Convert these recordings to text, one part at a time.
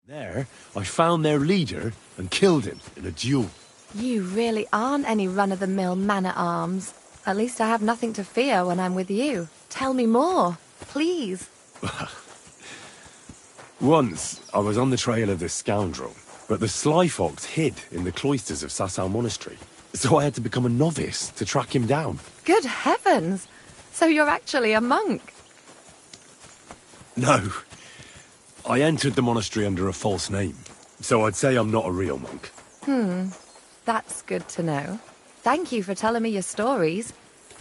There, I found their leader and killed him in a duel. You really aren't any run-of-the-mill man-at-arms. At least I have nothing to fear when I'm with you. Tell me more, please. Once, I was on the trail of this scoundrel, but the sly fox hid in the cloisters of Sasau Monastery, so I had to become a novice to track him down. Good heavens! So you're actually a monk? No. I entered the monastery under a false name, so I'd say I'm not a real monk. That's good to know. Thank you for telling me your stories.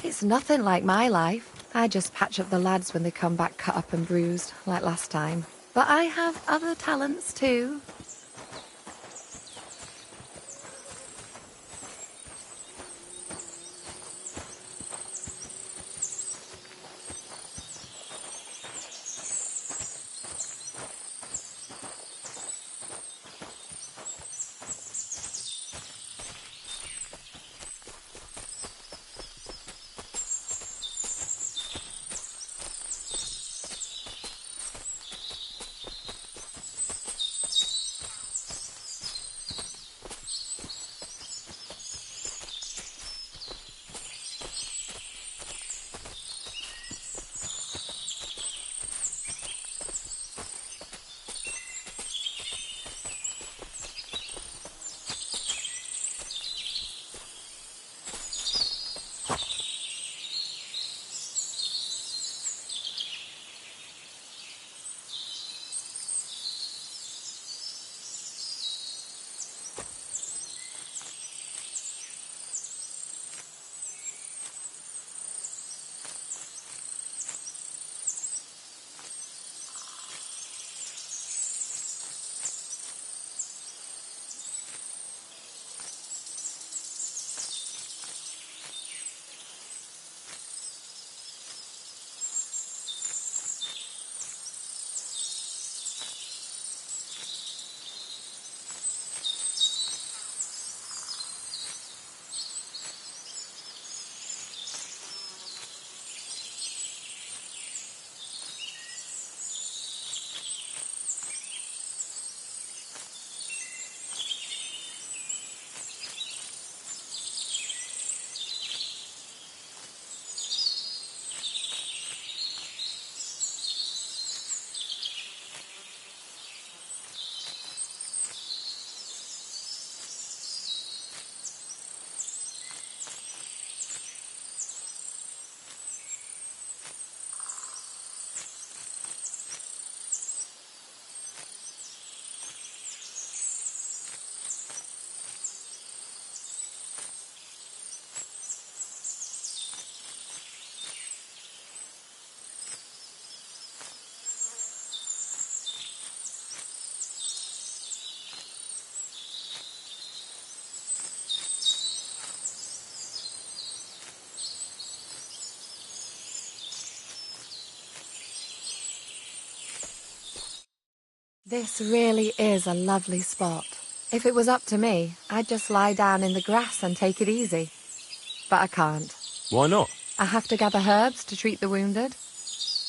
It's nothing like my life. I just patch up the lads when they come back cut up and bruised, like last time. But I have other talents too. This really is a lovely spot. If it was up to me, I'd just lie down in the grass and take it easy. But I can't. Why not? I have to gather herbs to treat the wounded.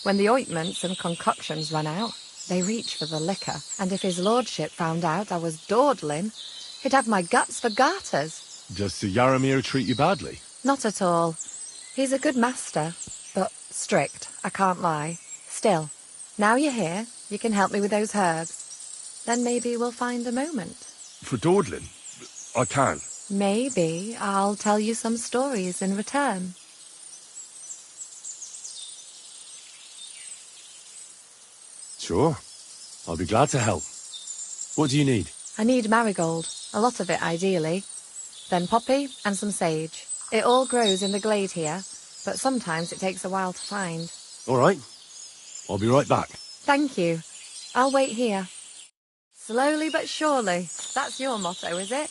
When the ointments and concoctions run out, they reach for the liquor, and if his lordship found out I was dawdling, he'd have my guts for garters. Does Sir Yaramir treat you badly? Not at all. He's a good master, but strict, I can't lie. Still, now you're here, you can help me with those herbs. Then maybe we'll find a moment. For dawdling? I can. Maybe I'll tell you some stories in return. Sure. I'll be glad to help. What do you need? I need marigold, a lot of it ideally. Then poppy and some sage. It all grows in the glade here, but sometimes it takes a while to find. All right. I'll be right back. Thank you. I'll wait here. Slowly but surely. That's your motto, is it?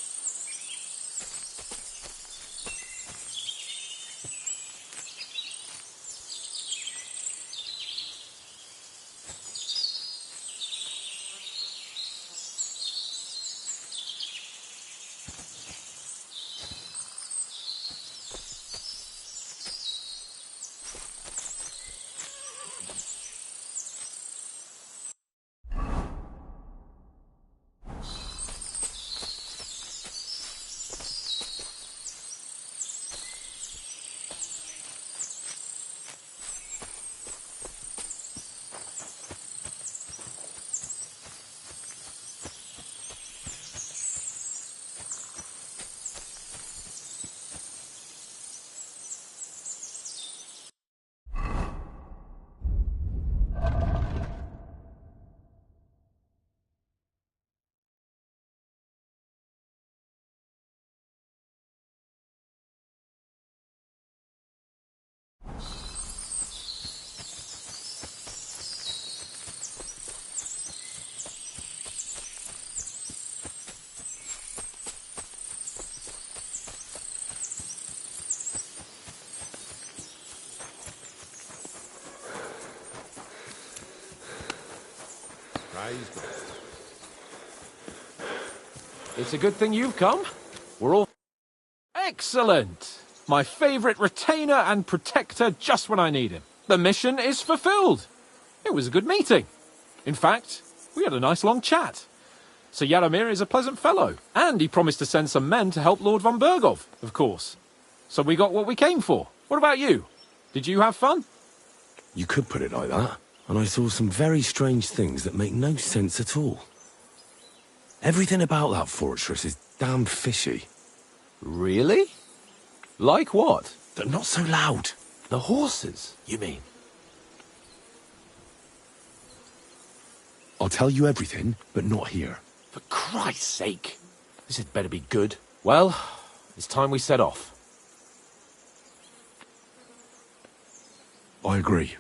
It's a good thing you've come. We're all... Excellent! My favourite retainer and protector just when I need him. The mission is fulfilled. It was a good meeting. In fact, we had a nice long chat. Sir Yaramir is a pleasant fellow, and he promised to send some men to help Lord von Bergov, of course. So we got what we came for. What about you? Did you have fun? You could put it like that. And I saw some very strange things that make no sense at all. Everything about that fortress is damn fishy. Really? Like what? They're not so loud. The horses, you mean? I'll tell you everything, but not here. For Christ's sake. This had better be good. Well, it's time we set off. I agree.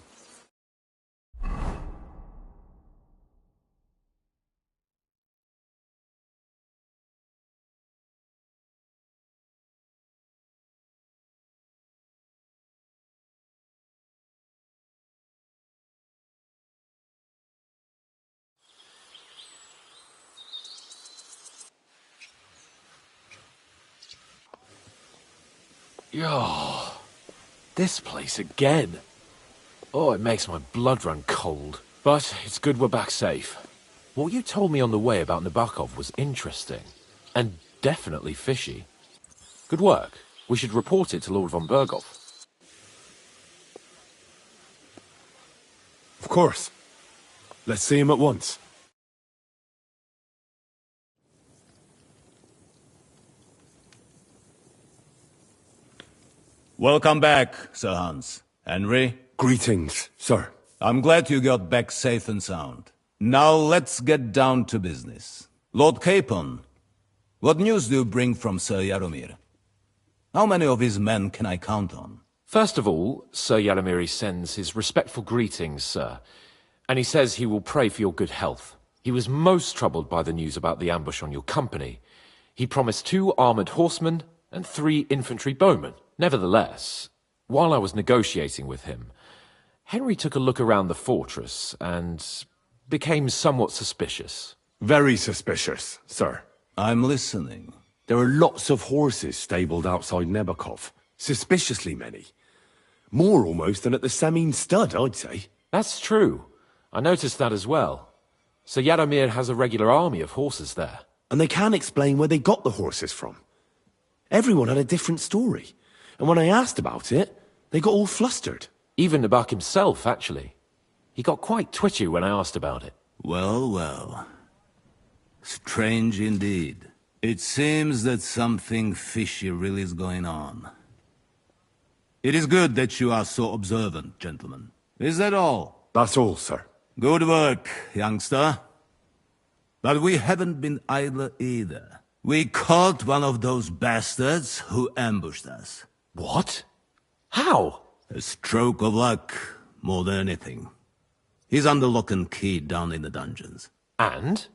Oh, this place again. Oh, it makes my blood run cold. But it's good we're back safe. What you told me on the way about Nabokov was interesting. And definitely fishy. Good work. We should report it to Lord von Bergov. Of course. Let's see him at once. Welcome back, Sir Hans. Henry? Greetings, sir. I'm glad you got back safe and sound. Now let's get down to business. Lord Capon, what news do you bring from Sir Jaromir? How many of his men can I count on? First of all, Sir Yaramiri sends his respectful greetings, sir. And he says he will pray for your good health. He was most troubled by the news about the ambush on your company. He promised 2 armoured horsemen and 3 infantry bowmen. Nevertheless, while I was negotiating with him, Henry took a look around the fortress and became somewhat suspicious. Very suspicious, sir. I'm listening. There are lots of horses stabled outside Nebakov. Suspiciously many. More almost than at the Samin stud, I'd say. That's true. I noticed that as well. Sir Yaramir has a regular army of horses there. And they can't explain where they got the horses from. Everyone had a different story. And when I asked about it, they got all flustered. Even Nabak himself, actually. He got quite twitchy when I asked about it. Well, well. Strange indeed. It seems that something fishy really is going on. It is good that you are so observant, gentlemen. Is that all? That's all, sir. Good work, youngster. But we haven't been idle either. We caught one of those bastards who ambushed us. What? How? A stroke of luck, more than anything. He's under lock and key down in the dungeons. And?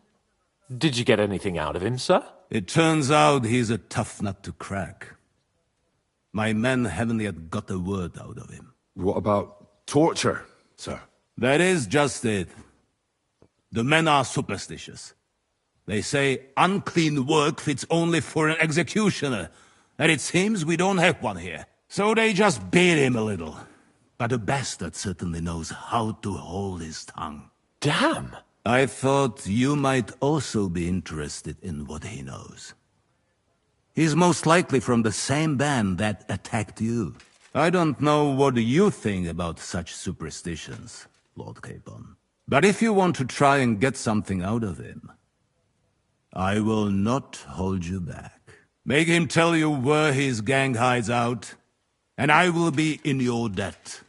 Did you get anything out of him, sir? It turns out he's a tough nut to crack. My men haven't yet got a word out of him. What about torture, sir? That is just it. The men are superstitious. They say unclean work fits only for an executioner, and it seems we don't have one here. So they just beat him a little. But the bastard certainly knows how to hold his tongue. Damn! I thought you might also be interested in what he knows. He's most likely from the same band that attacked you. I don't know what you think about such superstitions, Lord Capon. But if you want to try and get something out of him, I will not hold you back. Make him tell you where his gang hides out, and I will be in your debt.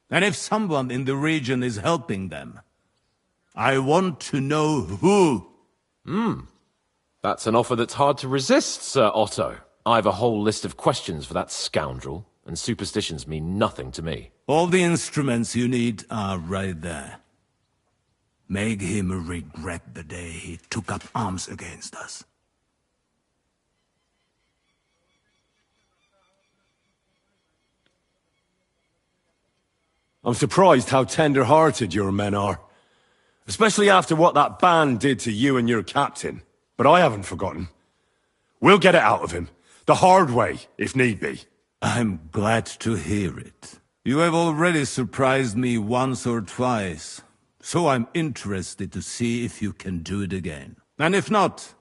And if someone in the region is helping them, I want to know who. That's an offer that's hard to resist, Sir Otto. I've a whole list of questions for that scoundrel, and superstitions mean nothing to me. All the instruments you need are right there. Make him regret the day he took up arms against us. I'm surprised how tender-hearted your men are. Especially after what that band did to you and your captain. But I haven't forgotten. We'll get it out of him. The hard way, if need be. I'm glad to hear it. You have already surprised me once or twice, so I'm interested to see if you can do it again. And if not,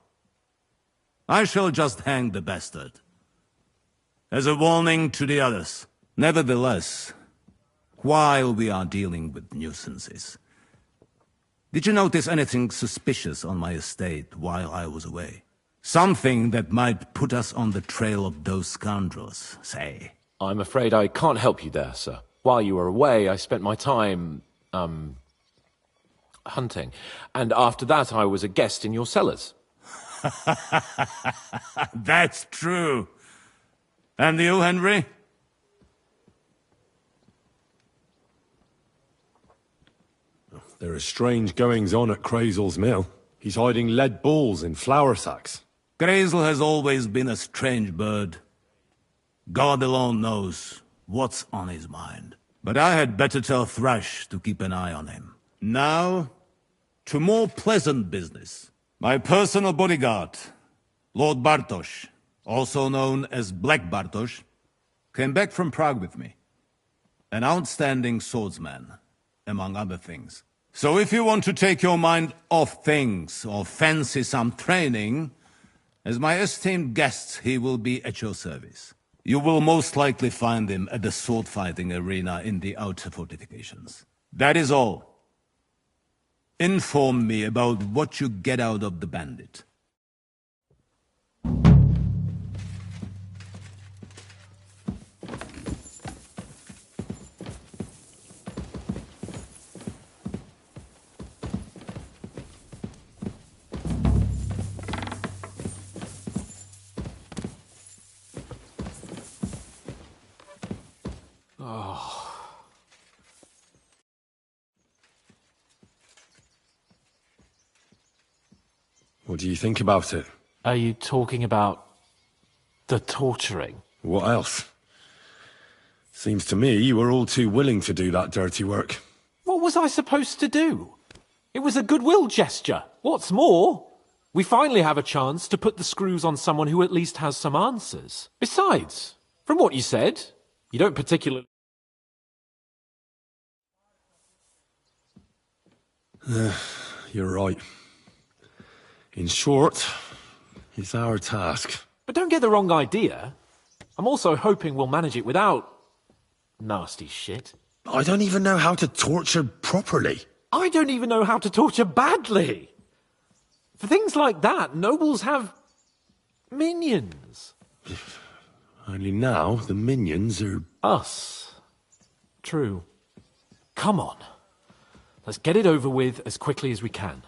I shall just hang the bastard. As a warning to the others. Nevertheless, while we are dealing with nuisances, did you notice anything suspicious on my estate while I was away? Something that might put us on the trail of those scoundrels, say. I'm afraid I can't help you there, sir. While you were away, I spent my time, hunting. And after that, I was a guest in your cellars. That's true. And you, Henry? There are strange goings-on at Crazel's mill. He's hiding lead balls in flour sacks. Grazel has always been a strange bird. God alone knows what's on his mind. But I had better tell Thrash to keep an eye on him. Now, to more pleasant business. My personal bodyguard, Lord Bartosz, also known as Black Bartosz, came back from Prague with me. An outstanding swordsman, among other things. So if you want to take your mind off things, or fancy some training, as my esteemed guest, he will be at your service. You will most likely find him at the sword-fighting arena in the outer fortifications. That is all. Inform me about what you get out of the bandit. What do you think about it? Are you talking about the torturing? What else? Seems to me you were all too willing to do that dirty work. What was I supposed to do? It was a goodwill gesture. What's more, we finally have a chance to put the screws on someone who at least has some answers. Besides, from what you said, you don't particularly... You're right. In short, it's our task. But don't get the wrong idea. I'm also hoping we'll manage it without nasty shit. I don't even know how to torture properly. I don't even know how to torture badly. For things like that, nobles have minions. Only now the minions are... Us. True. Come on. Let's get it over with as quickly as we can.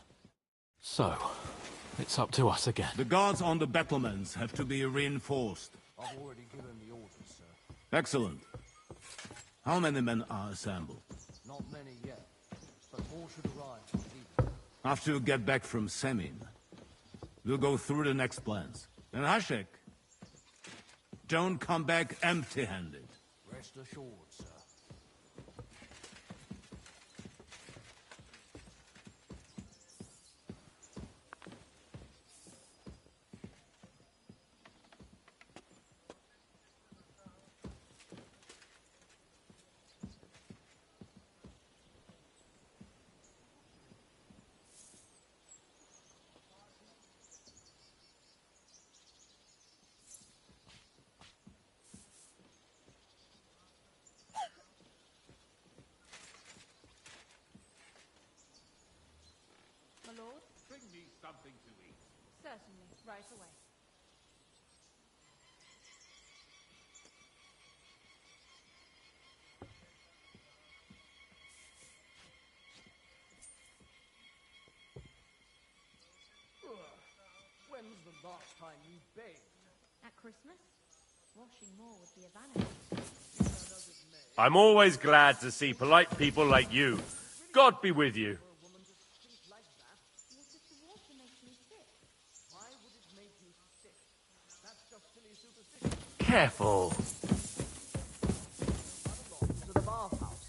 So, it's up to us again. The guards on the battlements have to be reinforced. I've already given the orders, sir. Excellent. How many men are assembled? Not many yet, but more should arrive this evening. After you get back from Semin, we'll go through the next plans. And Hashek, don't come back empty-handed. Rest assured, sir. My lord? Bring me something to eat. Certainly, right away. When's the last time you bathed? At Christmas? Washing more would be a vanity. I'm always glad to see polite people like you. God be with you. What if the water makes me sick? Why would it make you sick? That's just silly superstition. Careful. To the bathhouse.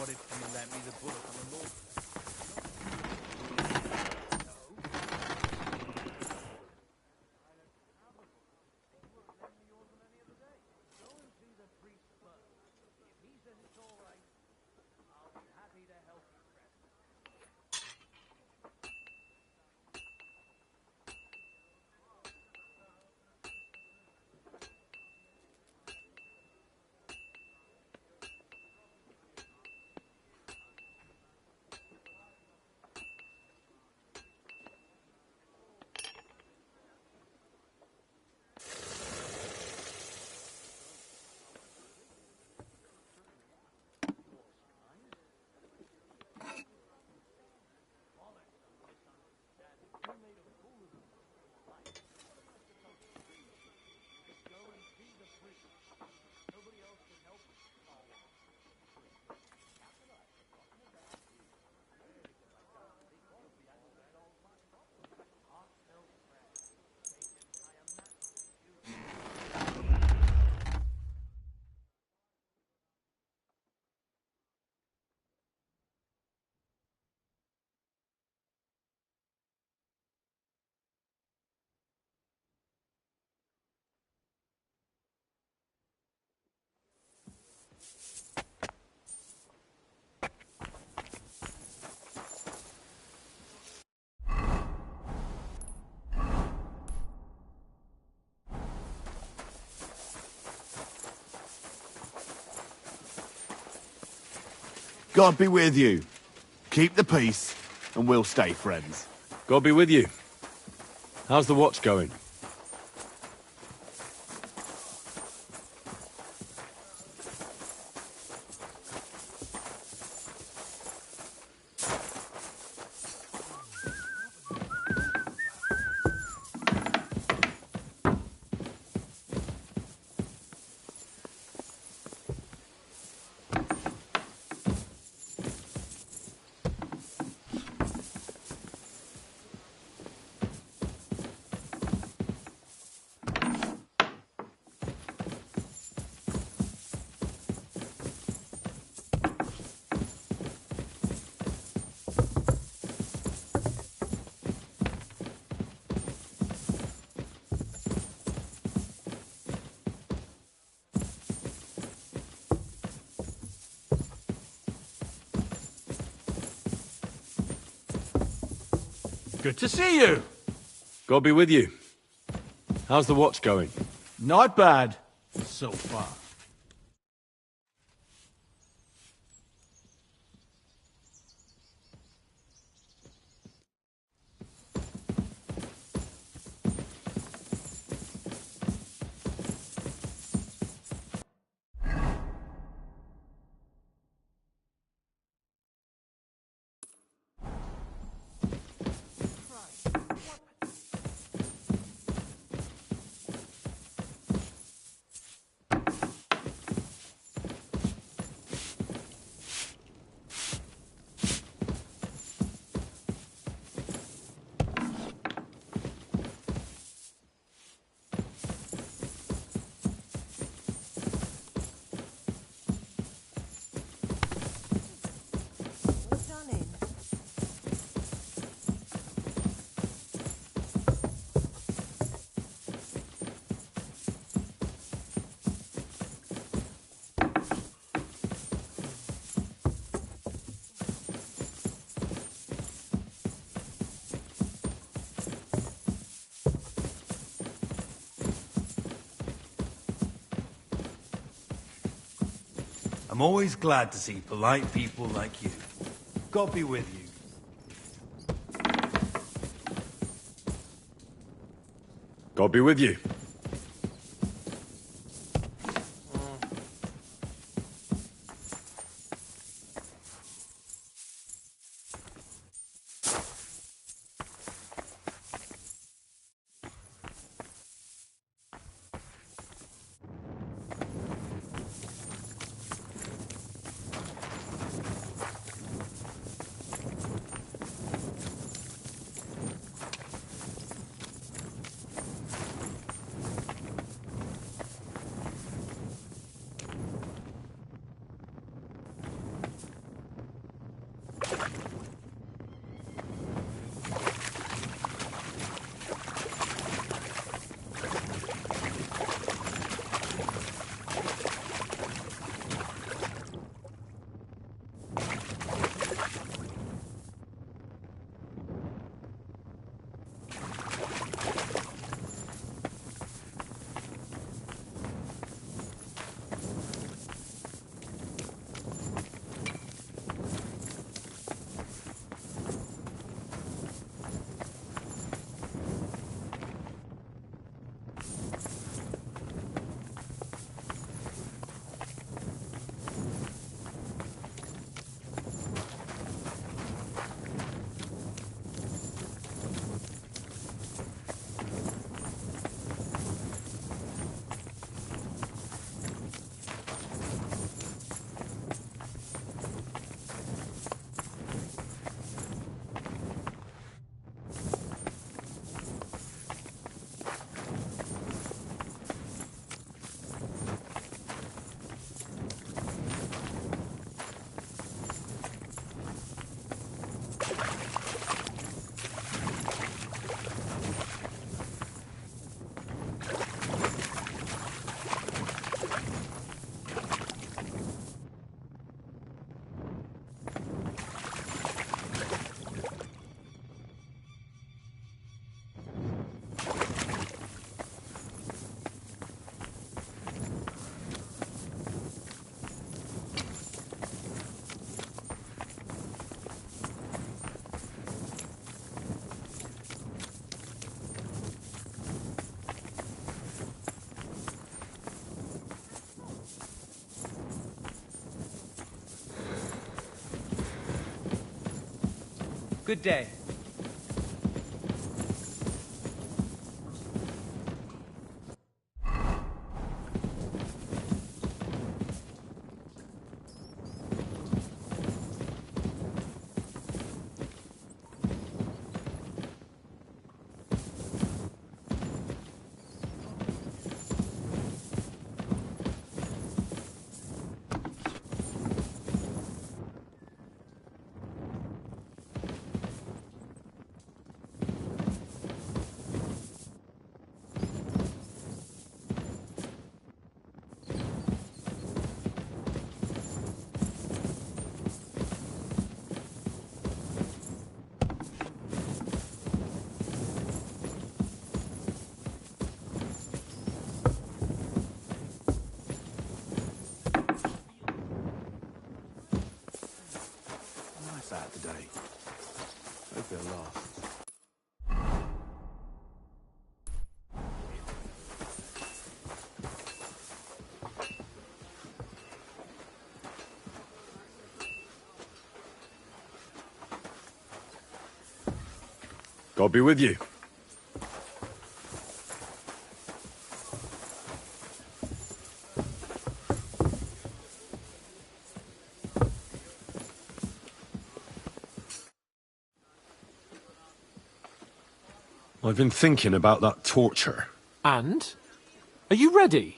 What if you lent me the bullet on the north? God be with you. Keep the peace, and we'll stay friends. God be with you. How's the watch going? Good to see you. God be with you. How's the watch going? Not bad, so far. I'm always glad to see polite people like you. God be with you. God be with you. Good day. God be with you. I've been thinking about that torture. And? Are you ready?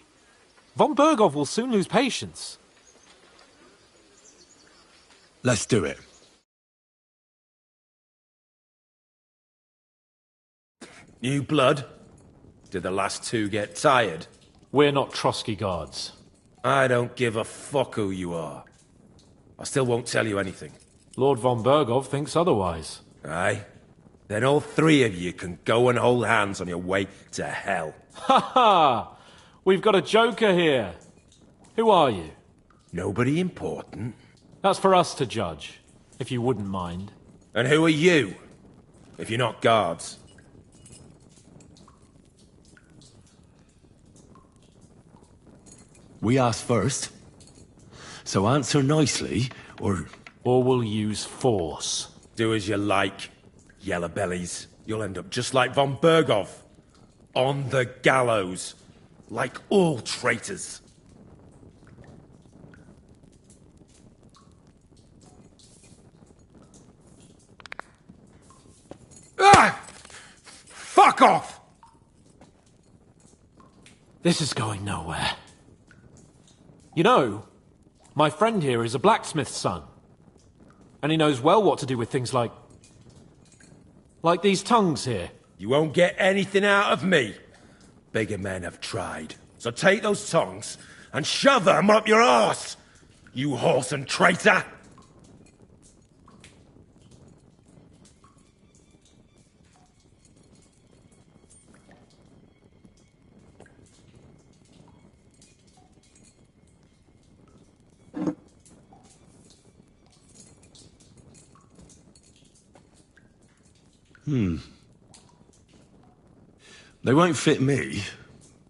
Von Bergov will soon lose patience. Let's do it. New blood? Did the last two get tired? We're not Trotsky guards. I don't give a fuck who you are. I still won't tell you anything. Lord Von Bergov thinks otherwise. Aye? Then all three of you can go and hold hands on your way to hell. Ha ha! We've got a joker here. Who are you? Nobody important. That's for us to judge, if you wouldn't mind. And who are you, if you're not guards? We asked first. So answer nicely, or... Or we'll use force. Do as you like, yellow bellies. You'll end up just like Von Bergov. On the gallows. Like all traitors. Ah! Fuck off! This is going nowhere. You know, my friend here is a blacksmith's son. And he knows well what to do with things like these tongues here. You won't get anything out of me. Bigger men have tried. So take those tongs and shove them up your arse, you horse and traitor! They won't fit me,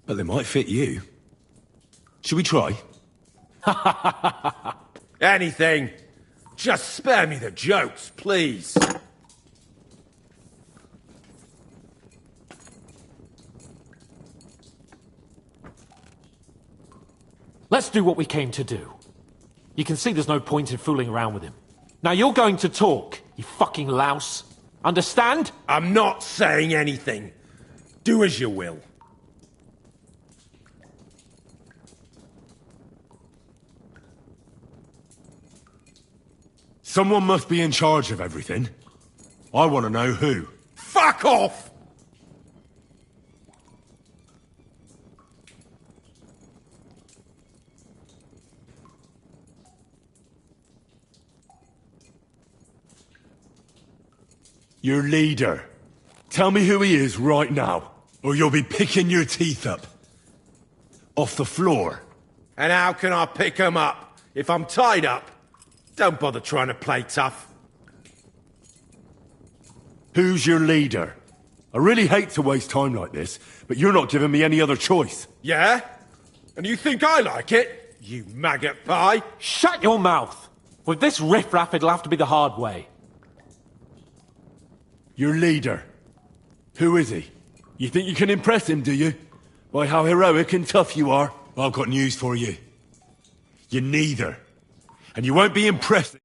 but they might fit you. Should we try? Anything. Just spare me the jokes, please. Let's do what we came to do. You can see there's no point in fooling around with him. Now you're going to talk, you fucking louse. Understand? I'm not saying anything. Do as you will. Someone must be in charge of everything. I want to know who. Fuck off! Your leader. Tell me who he is right now, or you'll be picking your teeth up. Off the floor. And how can I pick 'em up if I'm tied up? Don't bother trying to play tough. Who's your leader? I really hate to waste time like this, but you're not giving me any other choice. Yeah? And you think I like it? You maggot pie? Shut your mouth! With this riffraff, it'll have to be the hard way. Your leader. Who is he? You think you can impress him, do you? By how heroic and tough you are? I've got news for you. You're neither. And you won't be impressed.